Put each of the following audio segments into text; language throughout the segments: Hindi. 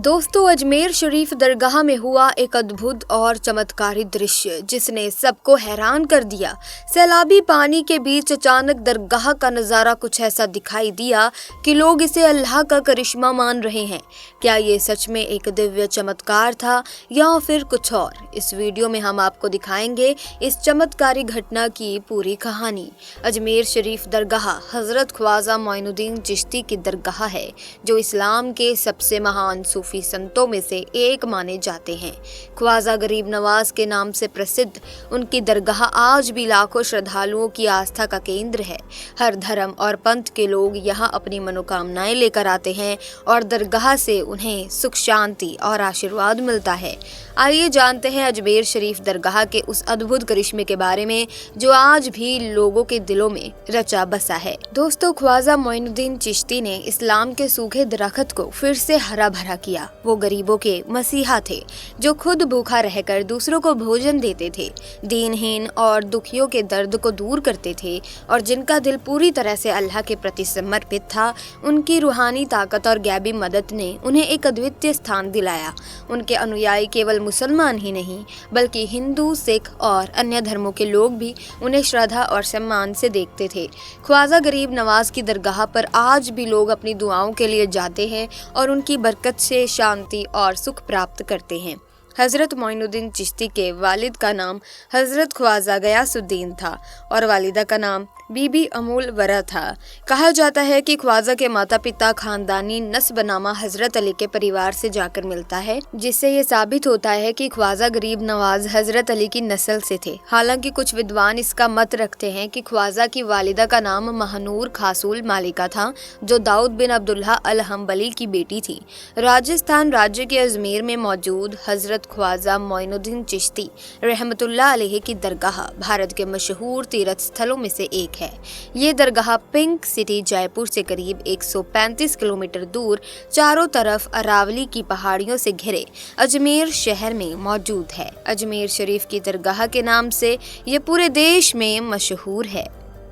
दोस्तों, अजमेर शरीफ दरगाह में हुआ एक अद्भुत और चमत्कारी दृश्य जिसने सबको हैरान कर दिया। सैलाबी पानी के बीच अचानक दरगाह का नज़ारा कुछ ऐसा दिखाई दिया कि लोग इसे अल्लाह का करिश्मा मान रहे हैं। क्या ये सच में एक दिव्य चमत्कार था या फिर कुछ और? इस वीडियो में हम आपको दिखाएंगे इस चमत्कारी घटना की पूरी कहानी। अजमेर शरीफ दरगाह हज़रत ख्वाजा मोइनुद्दीन चिश्ती की दरगाह है, जो इस्लाम के सबसे महान सूफी संतों में से एक माने जाते हैं। ख्वाजा गरीब नवाज के नाम से प्रसिद्ध उनकी दरगाह आज भी लाखों श्रद्धालुओं की आस्था का केंद्र है। हर धर्म और पंथ के लोग यहाँ अपनी मनोकामनाएं लेकर आते हैं और दरगाह से उन्हें सुख, शांति और आशीर्वाद मिलता है। आइए जानते हैं अजमेर शरीफ दरगाह के उस अद्भुत करिश्मे के बारे में जो आज भी लोगों के दिलों में रचा बसा है। दोस्तों, ख्वाजा मोइनुद्दीन चिश्ती ने इस्लाम के सूखे दरख्त को फिर से हरा भरा किया। वो गरीबों के मसीहा थे जो खुद भूखा रहकर दूसरों को भोजन देते थे, दीनहीन और दुखियों के दर्द को दूर करते थे और जिनका दिल पूरी तरह से अल्लाह के प्रति समर्पित था। उनकी रूहानी ताकत और गैबी मदद ने उन्हें एक अद्वितीय स्थान दिलाया। उनके अनुयायी केवल मुसलमान ही नहीं बल्कि हिंदू, सिख और अन्य धर्मों के लोग भी उन्हें श्रद्धा और सम्मान से देखते थे। ख्वाजा गरीब नवाज की दरगाह पर आज भी लोग अपनी दुआओं के लिए जाते हैं और उनकी बरकत से शांति और सुख प्राप्त करते हैं। हज़रत मोइनुद्दीन चिश्ती के वालिद का नाम हज़रत ख्वाजा गयासुद्दीन था और वालिदा का नाम बीबी अमूल वरा था। कहा जाता है कि ख्वाजा के माता पिता खानदानी नस्बनामा हज़रत अली के परिवार से जाकर मिलता है, जिससे ये साबित होता है कि ख्वाजा गरीब नवाज हज़रत अली की नस्ल से थे। हालांकि कुछ विद्वान इसका मत रखते हैं कि ख्वाजा की वालिदा का नाम महनूर खासूल मालिका था, जो दाऊद बिन अब्दुल्लाह अल हम्बली की बेटी थी। राजस्थान राज्य के अजमेर में मौजूद हज़रत ख्वाजा मोइनुद्दीन चिश्ती रहमतुल्लाह अलैहि की दरगाह भारत के मशहूर तीर्थ स्थलों में से एक है। ये दरगाह पिंक सिटी जयपुर से करीब 135 किलोमीटर दूर चारों तरफ अरावली की पहाड़ियों से घिरे अजमेर शहर में मौजूद है। अजमेर शरीफ की दरगाह के नाम से ये पूरे देश में मशहूर है।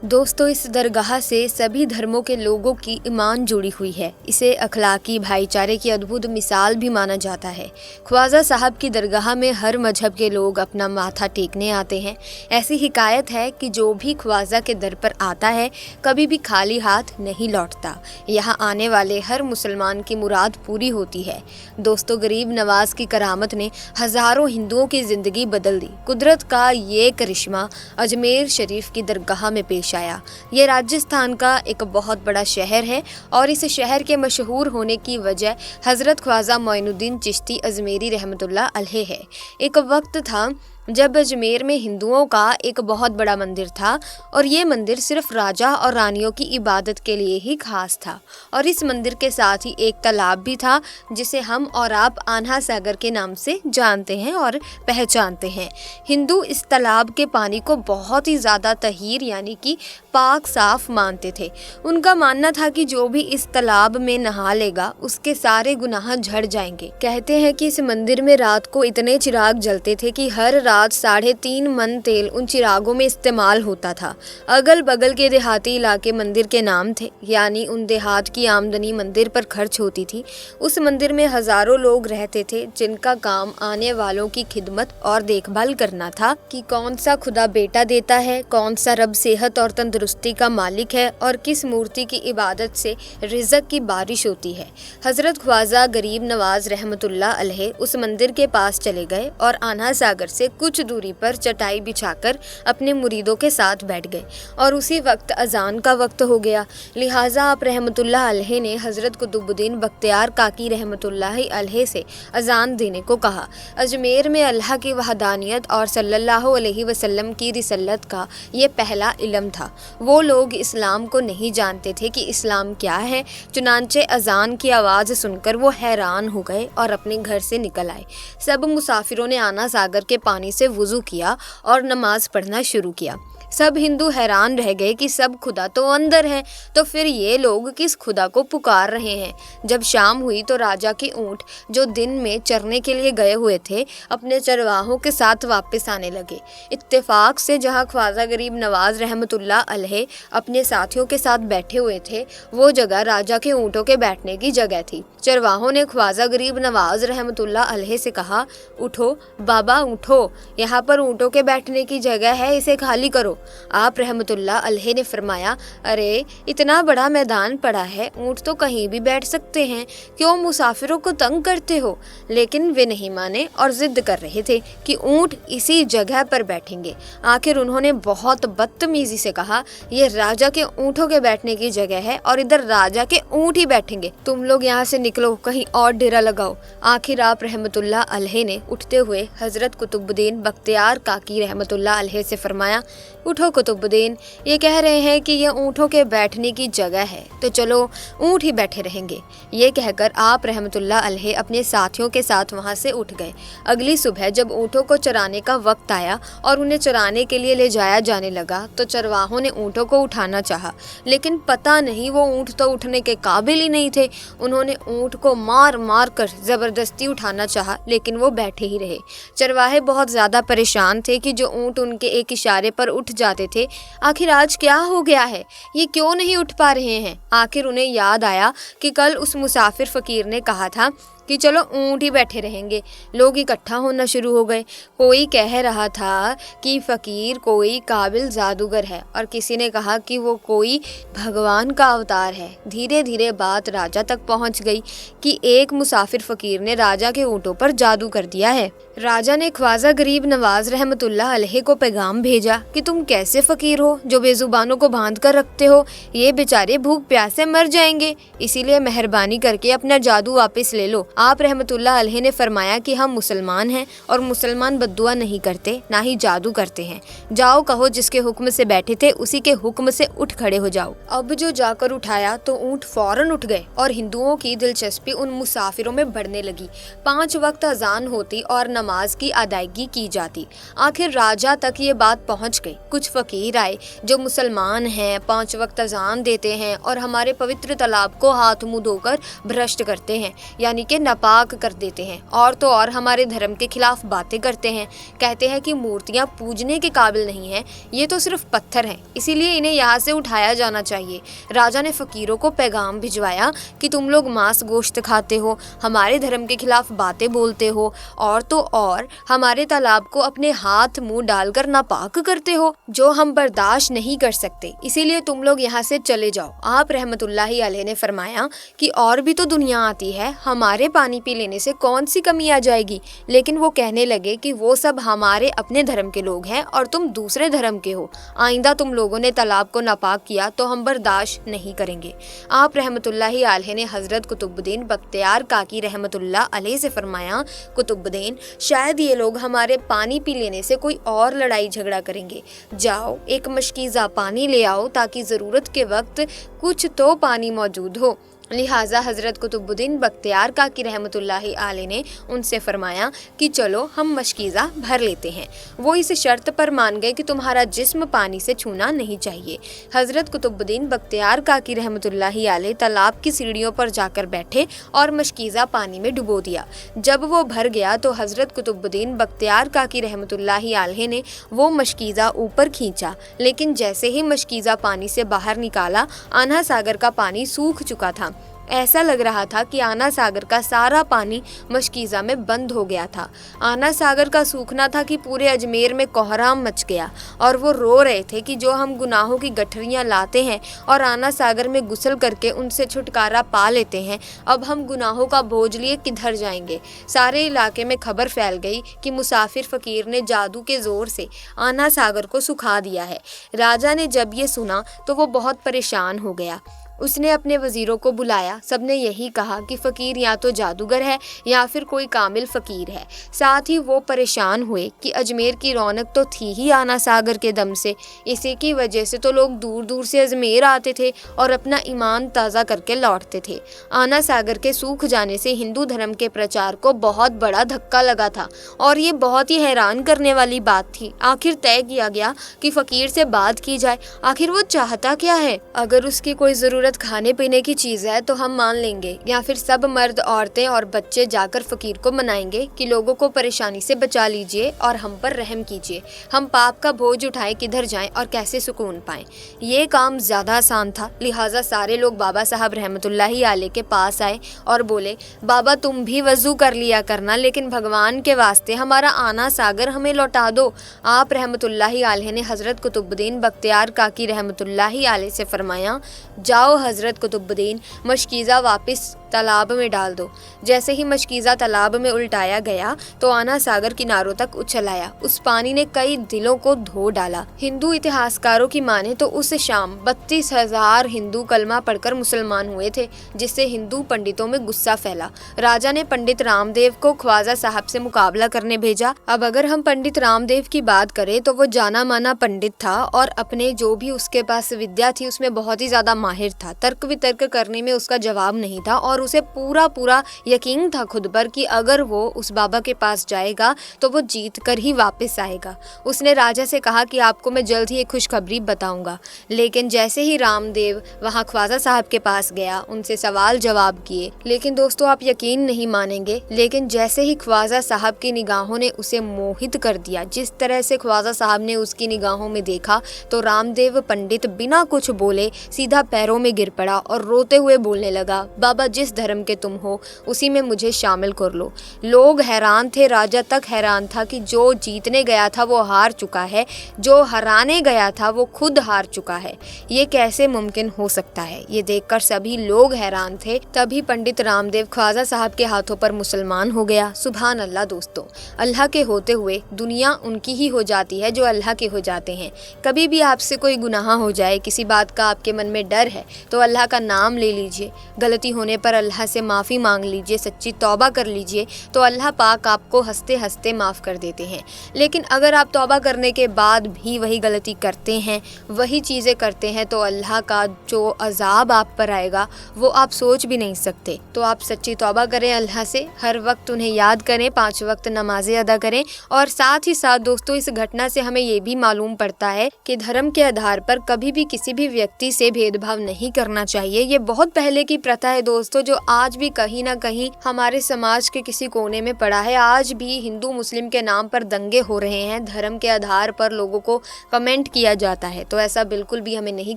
दोस्तों, इस दरगाह से सभी धर्मों के लोगों की ईमान जुड़ी हुई है। इसे अखलाकी भाईचारे की अद्भुत मिसाल भी माना जाता है। ख्वाजा साहब की दरगाह में हर मजहब के लोग अपना माथा टेकने आते हैं। ऐसी हिकायत है कि जो भी ख्वाजा के दर पर आता है कभी भी खाली हाथ नहीं लौटता। यहाँ आने वाले हर मुसलमान की मुराद पूरी होती है। दोस्तों, गरीब नवाज की करामत ने हजारों हिंदुओं की जिंदगी बदल दी। कुदरत का ये करिश्मा अजमेर शरीफ की दरगाह में पेश आया। ये राजस्थान का एक बहुत बड़ा शहर है और इस शहर के मशहूर होने की वजह हज़रत ख्वाजा मोइनुद्दीन चिश्ती अजमेरी रहमतुल्लाह अलैहि है। एक वक्त था जब अजमेर में हिंदुओं का एक बहुत बड़ा मंदिर था और ये मंदिर सिर्फ राजा और रानियों की इबादत के लिए ही खास था। और इस मंदिर के साथ ही एक तालाब भी था जिसे हम और आप आन्हा सागर के नाम से जानते हैं और पहचानते हैं। हिंदू इस तालाब के पानी को बहुत ही ज़्यादा तहीर यानी कि पाक साफ मानते थे। उनका मानना था कि जो भी इस तालाब में नहा लेगा उसके सारे गुनाह झड़ जाएंगे। कहते हैं कि इस मंदिर में रात को इतने चिराग जलते थे कि हर रात 3.5 मन तेल उन चिरागों में इस्तेमाल होता था। अगल बगल के देहाती इलाके मंदिर के नाम थे, यानी उन देहात की आमदनी मंदिर पर खर्च होती थी। उस मंदिर में हजारों लोग रहते थे जिनका काम आने वालों की खिदमत और देखभाल करना था कि कौन सा खुदा बेटा देता है, कौन सा रब सेहत और तंदुरुस्ती का मालिक है और किस मूर्ति की इबादत से रिज़्क की बारिश होती है। हज़रत ख्वाजा गरीब नवाज रहमतुल्लाह अलैहि उस मंदिर के पास चले गए और आन्हा सागर से कुछ दूरी पर चटाई बिछाकर अपने मुरीदों के साथ बैठ गए और उसी वक्त अजान का वक्त हो गया। लिहाजा आप रहमतुल्लाह अलैहि ने हज़रत कुतुबुद्दीन बख्तियार काकी रहमतुल्लाह अलैहि से अजान देने को कहा। अजमेर में अल्लाह की वहदानियत और सल्लल्लाहु अलैहि वसल्लम की रिसलत का ये पहला इल्म था। वो लोग इस्लाम को नहीं जानते थे कि इस्लाम क्या है। चुनांचे अजान की आवाज़ सुनकर वो हैरान हो गए और अपने घर से निकल आए। सब मुसाफिरों ने आना सागर के पानी से वुज़ू किया और नमाज पढ़ना शुरू किया। सब हिंदू हैरान रह गए कि सब खुदा तो अंदर है, तो फिर ये लोग किस खुदा को पुकार रहे हैं। जब शाम हुई तो राजा के ऊंट जो दिन में चरने के लिए गए हुए थे अपने चरवाहों के साथ वापस आने लगे। इत्तेफाक से जहां ख्वाजा गरीब नवाज रहमतुल्लाह अलैह अपने साथियों के साथ बैठे हुए थे, वो जगह राजा के ऊँटों के बैठने की जगह थी। चरवाहों ने ख्वाजा गरीब नवाज रहमतुल्लाह अलैह से कहा, उठो बाबा उठो, यहाँ पर ऊँटों के बैठने की जगह है, इसे खाली करो। आप रहमतुल्लाह अलैह ने फरमाया, अरे इतना बड़ा मैदान पड़ा है, ऊँट तो कहीं भी बैठ सकते हैं, क्यों मुसाफिरों को तंग करते हो। लेकिन वे नहीं माने और जिद कर रहे थे कि ऊँट इसी जगह पर बैठेंगे। आखिर उन्होंने बहुत बदतमीजी से कहा, ये राजा के ऊँटों के बैठने की जगह है और इधर राजा के ऊँट ही बैठेंगे, तुम लोग यहाँ से निकलो, कहीं और डेरा लगाओ। आखिर आप रहमतुल्लाह अलैह ने उठते हुए हजरत कुतुबुद्दीन बख्तियार काकी रहमतुल्लाह अलैह से फरमाया, उठो कुतुबुद्दीन, ये कह रहे हैं कि यह ऊँटों के बैठने की जगह है, तो चलो ऊँट ही बैठे रहेंगे। ये कहकर आप रहमतुल्लाह अलैह अपने साथियों के साथ वहाँ से उठ गए। अगली सुबह जब ऊँटों को चराने का वक्त आया और उन्हें चराने के लिए ले जाया जाने लगा, तो चरवाहों ने ऊँटों को उठाना चाहा, लेकिन पता नहीं वो ऊँट तो उठने के काबिल ही नहीं थे। उन्होंने ऊँट को मार मार कर ज़बरदस्ती उठाना चाहा, लेकिन वो बैठे ही रहे। चरवाहे बहुत ज़्यादा परेशान थे कि जो ऊँट उनके एक इशारे पर उठ जाते थे, आखिर आज क्या हो गया है, ये क्यों नहीं उठ पा रहे हैं। आखिर उन्हें याद आया कि कल उस मुसाफिर फ़कीर ने कहा था कि चलो ऊँट ही बैठे रहेंगे। लोग इकट्ठा होना शुरू हो गए। कोई कह रहा था कि फ़कीर कोई काबिल जादूगर है और किसी ने कहा कि वो कोई भगवान का अवतार है। धीरे धीरे बात राजा तक पहुंच गई कि एक मुसाफिर फ़कीर ने राजा के ऊँटों पर जादू कर दिया है। राजा ने ख्वाजा गरीब नवाज रहमतुल्लाह अलैह को पैगाम भेजा कि तुम कैसे फ़कीर हो जो बेजुबानों को बांध कर रखते हो, ये बेचारे भूख प्यास से मर जाएंगे, इसीलिए मेहरबानी करके अपना जादू वापस ले लो। आप रहमतुल्लाह अलैह ने फरमाया कि हम मुसलमान हैं और मुसलमान बद्दुआ नहीं करते, ना ही जादू करते हैं। जाओ कहो जिसके हुक्म से बैठे थे उसी के हुक्म से उठ खड़े हो जाओ। अब जो जाकर उठाया तो ऊँट फौरन उठ गए और हिंदुओं की दिलचस्पी उन मुसाफिरों में बढ़ने लगी। 5 वक्त अजान होती और नमाज की अदायगी की जाती। आखिर राजा तक ये बात पहुंच गई। कुछ फ़कीर आए जो मुसलमान हैं, 5 वक्त अजान देते हैं और हमारे पवित्र तालाब को हाथ मुँह धोकर भ्रष्ट करते हैं, यानी कि नापाक कर देते हैं, और तो और हमारे धर्म के खिलाफ बातें करते हैं। कहते हैं कि मूर्तियाँ पूजने के काबिल नहीं हैं, ये तो सिर्फ पत्थर हैं, इसीलिए इन्हें यहाँ से उठाया जाना चाहिए। राजा ने फ़कीरों को पैगाम भिजवाया कि तुम लोग मांस गोश्त खाते हो, हमारे धर्म के खिलाफ बातें बोलते हो, और तो और हमारे तालाब को अपने हाथ मुंह डालकर नापाक करते हो, जो हम बर्दाश्त नहीं कर सकते, इसीलिए तुम लोग यहाँ से चले जाओ। आप रहमतुल्लाहि अलैह ने फरमाया कि और भी तो दुनिया आती है, हमारे पानी पी लेने से कौन सी कमी आ जाएगी। लेकिन वो कहने लगे कि वो सब हमारे अपने धर्म के लोग हैं और तुम दूसरे धर्म के हो, आइंदा तुम लोगों ने तालाब को नापाक किया तो हम बर्दाश्त नहीं करेंगे। आप रहमतुल्लाहि अलैह ने हज़रत कुतुबुद्दीन बख्तियार काकी रहमतुल्लाह अलैह से फरमाया, कुतुबुद्दीन शायद ये लोग हमारे पानी पी लेने से कोई और लड़ाई झगड़ा करेंगे, जाओ एक मशकीज़ा पानी ले आओ ताकि ज़रूरत के वक्त कुछ तो पानी मौजूद हो। लिहाजा हज़रत कुतुबुद्दीन बख्तियार काकी रहमतुल्लाहि अलैह ने उनसे फरमाया कि चलो हम मशकीज़ा भर लेते हैं। वो इस शर्त पर मान गए कि तुम्हारा जिस्म पानी से छूना नहीं चाहिए। हज़रत कुतुबुद्दीन बख्तियार काकी रहमतुल्लाहि अलैह तालाब की सीढ़ियों पर जाकर बैठे और मशकीज़ा पानी में डुबो दिया। जब वो भर गया तो हज़रत कुतुबुद्दीन बख्तियार काकी रहमतुल्लाहि अलैह ने वो मशकीज़ा ऊपर खींचा, लेकिन जैसे ही मशकीज़ा पानी से बाहर निकाला, आना सागर का पानी सूख चुका था। ऐसा लग रहा था कि आना सागर का सारा पानी मशकीज़ा में बंद हो गया था। आना सागर का सूखना था कि पूरे अजमेर में कोहराम मच गया और वो रो रहे थे कि जो हम गुनाहों की गठरियाँ लाते हैं और आना सागर में गुसल करके उनसे छुटकारा पा लेते हैं, अब हम गुनाहों का बोझ लिए किधर जाएंगे। सारे इलाके में खबर फैल गई कि मुसाफिर फ़कीर ने जादू के ज़ोर से आना सागर को सुखा दिया है। राजा ने जब ये सुना तो वो बहुत परेशान हो गया। उसने अपने वजीरों को बुलाया। सबने यही कहा कि फ़कीर या तो जादूगर है या फिर कोई कामिल फ़कीर है। साथ ही वो परेशान हुए कि अजमेर की रौनक तो थी ही आना सागर के दम से, इसी की वजह से तो लोग दूर दूर से अजमेर आते थे और अपना ईमान ताज़ा करके लौटते थे। आना सागर के सूख जाने से हिंदू धर्म के प्रचार को बहुत बड़ा धक्का लगा था और ये बहुत ही हैरान करने वाली बात थी। आखिर तय किया गया कि फ़कीर से बात की जाए, आखिर वो चाहता क्या है। अगर उसकी कोई ज़रूरत खाने पीने की चीज़ है तो हम मान लेंगे, या फिर सब मर्द औरतें और बच्चे जाकर फ़कीर को मनाएंगे कि लोगों को परेशानी से बचा लीजिए और हम पर रहम कीजिए, हम पाप का बोझ उठाएं, किधर जाएं और कैसे सुकून पाएं। ये काम ज़्यादा आसान था, लिहाजा सारे लोग बाबा साहब रहमतुल्लाहि अलैह के पास आए और बोले, बाबा तुम भी वज़ू कर लिया करना, लेकिन भगवान के वास्ते हमारा आना सागर हमें लौटा दो। आप रहमतुल्लाहि अलैह ने हज़रत कुतुबुद्दीन बख्तियार काकी रहमतुल्लाहि अलैह से फरमाया, जाओ हज़रत कुतुबुद्दीन, मशकीज़ा वापस तालाब में डाल दो। जैसे ही मशकीज़ा तालाब में उल्टाया गया तो आना सागर किनारों तक उछल आया। उस पानी ने कई दिलों को धो डाला। हिंदू इतिहासकारों की माने तो उस शाम 32,000 हिंदू कलमा पढ़कर मुसलमान हुए थे, जिससे हिंदू पंडितों में गुस्सा फैला। राजा ने पंडित रामदेव को ख्वाजा साहब से मुकाबला करने भेजा। अब अगर हम पंडित रामदेव की बात करें तो वो जाना माना पंडित था और अपने जो भी उसके पास विद्या थी उसमें बहुत ही ज़्यादा माहिर था। तर्क वितर्क करने में उसका जवाब नहीं था और उसे पूरा यकीन था खुद पर कि अगर वो उस बाबा के पास जाएगा तो वो जीत कर ही वापस आएगा। उसने राजा से कहा कि आपको मैं जल्द ही एक खुशखबरी बताऊंगा। लेकिन जैसे ही रामदेव वहाँ ख्वाजा साहब के पास गया, उनसे सवाल जवाब किए, लेकिन दोस्तों आप यकीन नहीं मानेंगे, लेकिन जैसे ही ख्वाजा साहब की निगाहों ने उसे मोहित कर दिया, जिस तरह से ख्वाजा साहब ने उसकी निगाहों में देखा तो रामदेव पंडित बिना कुछ बोले सीधा पैरों में गिर पड़ा और रोते हुए बोलने लगा, बाबा जिस धर्म के तुम हो उसी में मुझे शामिल कर लो। लोग हैरान थे, राजा तक हैरान था कि जो जीतने गया था वो हार चुका है, जो हराने गया था वो खुद हार चुका है। ये कैसे मुमकिन हो सकता है? ये देखकर सभी लोग हैरान थे। तभी पंडित रामदेव ख्वाजा साहब के हाथों पर मुसलमान हो गया। सुभान अल्लाह दोस्तों, अल्लाह के होते हुए दुनिया उनकी ही हो जाती है जो अल्लाह के हो जाते हैं। कभी भी आपसे कोई गुनाह हो जाए, किसी बात का आपके मन में डर है तो अल्लाह का नाम ले लीजिए, गलती होने पर अल्लाह से माफ़ी मांग लीजिए, सच्ची तौबा कर लीजिए तो अल्लाह पाक आपको हंसते हंसते माफ़ कर देते हैं। लेकिन अगर आप तौबा करने के बाद भी वही गलती करते हैं, वही चीज़ें करते हैं, तो अल्लाह का जो अजाब आप पर आएगा वो आप सोच भी नहीं सकते। तो आप सच्ची तौबा करें अल्लाह से, हर वक्त उन्हें याद करें, 5 वक्त नमाजें अदा करें। और साथ ही साथ दोस्तों इस घटना से हमें ये भी मालूम पड़ता है कि धर्म के आधार पर कभी भी किसी भी व्यक्ति से भेदभाव नहीं करना चाहिए। ये बहुत पहले की प्रथा है दोस्तों, जो आज भी कहीं ना कहीं हमारे समाज के किसी कोने में पड़ा है। आज भी हिंदू मुस्लिम के नाम पर दंगे हो रहे हैं, धर्म के आधार पर लोगों को कमेंट किया जाता है। तो ऐसा बिल्कुल भी हमें नहीं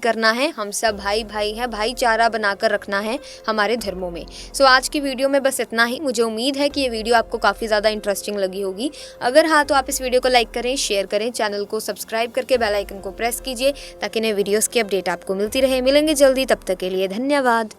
करना है। हम सब भाई भाई हैं, भाईचारा बनाकर रखना है हमारे धर्मों में। सो आज की वीडियो में बस इतना ही। मुझे उम्मीद है कि ये वीडियो आपको काफ़ी ज़्यादा इंटरेस्टिंग लगी होगी। अगर हाँ तो आप इस वीडियो को लाइक करें, शेयर करें, चैनल को सब्सक्राइब करके बेल आइकन को प्रेस कीजिए ताकि नए वीडियोज़ की अपडेट आपको मिलती रहे। मिलेंगे जल्दी, तब तक के लिए धन्यवाद।